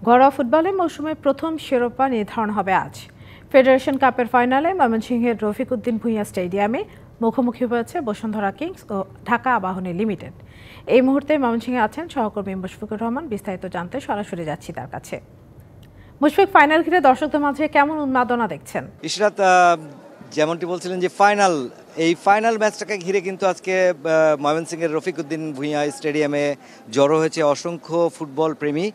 ঘরোয়া ফুটবলে মৌসুমের প্রথম শিরোপা নির্ধারণ হবে আজ। ফেডারেশন কাপের ফাইনালে ময়মনসিংহের রফিক উদ্দিন ভূঁইয়া স্টেডিয়ামে মুখোমুখি হয়েছে বসুন্ধরা কিংস ও ঢাকা আবাহনী লিমিটেড। এই মুহূর্তে ময়মনসিংহে আছেন সহকর্মী মুশফিকুর রহমান। বিস্তারিত জানতে সরাসরি যাচ্ছি তার কাছে। মুশফিক, ফাইনাল ঘিরে দর্শকদের মাঝে কেমন উন্মাদনা দেখছেন? ইশরাত, যেমনটি বলছিলেন যে এই ফাইনাল ম্যাচটাকে ঘিরে কিন্তু আজকে ময়মনসিংহের রফিক উদ্দিন ভূঁইয়া স্টেডিয়ামে জড়ো হয়েছে অসংখ্য ফুটবল প্রেমী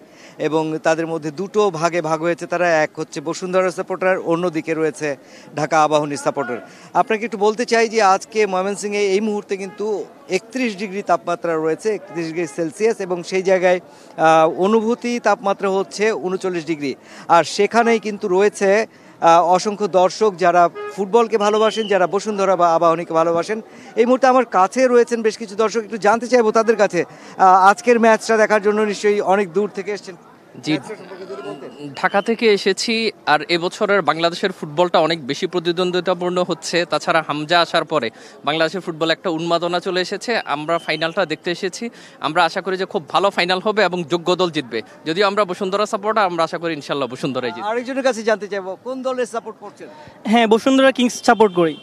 এবং তাদের মধ্যে দুটো ভাগে ভাগ হয়েছে তারা। এক হচ্ছে বসুন্ধরা সাপোর্টার, অন্যদিকে রয়েছে ঢাকা আবাহনীর সাপোর্টার। আপনাকে একটু বলতে চাই যে আজকে ময়মনসিংহে এই মুহূর্তে কিন্তু 31 ডিগ্রি তাপমাত্রা রয়েছে, 31 ডিগ্রি সেলসিয়াস, এবং সেই জায়গায় অনুভূতি তাপমাত্রা হচ্ছে 39 ডিগ্রি। আর সেখানেই কিন্তু রয়েছে অসংখ্য দর্শক যারা ফুটবলকে ভালোবাসেন, যারা বসুন্ধরা বা আবাহনীকে ভালোবাসেন। এই মুহূর্তে আমার কাছে রয়েছেন বেশ কিছু দর্শক, একটু জানতে চাইবো তাদের কাছে আজকের ম্যাচটা দেখার জন্য নিশ্চয়ই অনেক দূর থেকে এসেছেন। জি, ঢাকা থেকে এসেছি। আর এবছরের বাংলাদেশের ফুটবলটা অনেক বেশি প্রতিদ্বন্দ্বিতাপূর্ণ হচ্ছে। তাছাড়া হামজা আসার পরে বাংলাদেশের ফুটবল একটা উন্মাদনা চলে এসেছে। আমরা ফাইনালটা দেখতে এসেছি। আমরা আশা করি যে খুব ভালো ফাইনাল হবে এবং যোগ্য দল জিতবে। যদিও আমরা বসুন্ধরা সাপোর্টার, আমরা আশা করি ইনশাল্লাহ বসুন্ধরাই জিতবে। আরেকজনের কাছে জানতে চাইবো, কোন দলের সাপোর্ট করছেন? হ্যাঁ, বসুন্ধরা কিংস সাপোর্ট করি।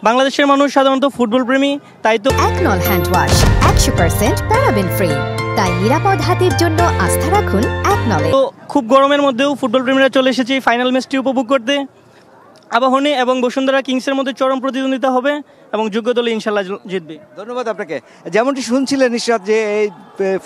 বাংলাদেশের মানুষ সাধারণত ফুটবল প্রেমী, তাই তো একনল হ্যান্ড ওয়াশ 100% প্যারাবেন ফ্রি, তাই নিরাপদ হাতের জন্য আস্থা রাখুন একনলে। তো খুব গরমের মধ্যেও ফুটবল প্রেমীরা চলে এসেছে ফাইনাল ম্যাচটি উপভোগ করতে। আবাহনী এবং বসুন্ধরা কিংসের মধ্যে চরম প্রতিদ্বন্দ্বিতা হবে এবং যোগ্য দলে ইনশাল্লাহ জিতবে। ধন্যবাদ আপনাকে। যেমনটি শুনছিলেন নিশাত, যে এই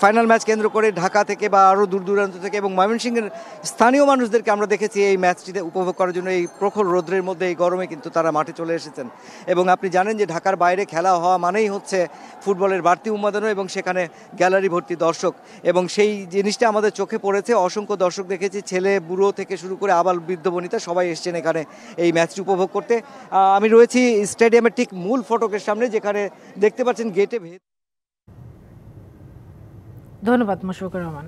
ফাইনাল ম্যাচ কেন্দ্র করে ঢাকা থেকে বা আরও দূর দূরান্ত থেকে এবং ময়মনসিংহের স্থানীয় মানুষদেরকে আমরা দেখেছি এই ম্যাচটিতে উপভোগ করার জন্য এই প্রখর রৌদ্রের মধ্যে, এই গরমে কিন্তু তারা মাঠে চলে এসেছেন। এবং আপনি জানেন যে ঢাকার বাইরে খেলা হওয়া মানেই হচ্ছে ফুটবলের বাড়তি উন্মাদনা এবং সেখানে গ্যালারি ভর্তি দর্শক, এবং সেই জিনিসটা আমাদের চোখে পড়েছে। অসংখ্য দর্শক দেখেছি, ছেলে বুড়ো থেকে শুরু করে আবাল বৃদ্ধ বনিতা সবাই এসেছেন এখানে এই ম্যাচটি উপভোগ করতে। আমি রয়েছি স্টেডিয়ামের ঠিক মূল ফটকের সামনে, যেখানে দেখতে পাচ্ছেন গেটে। ধন্যবাদ মুশফিকুর রহমান।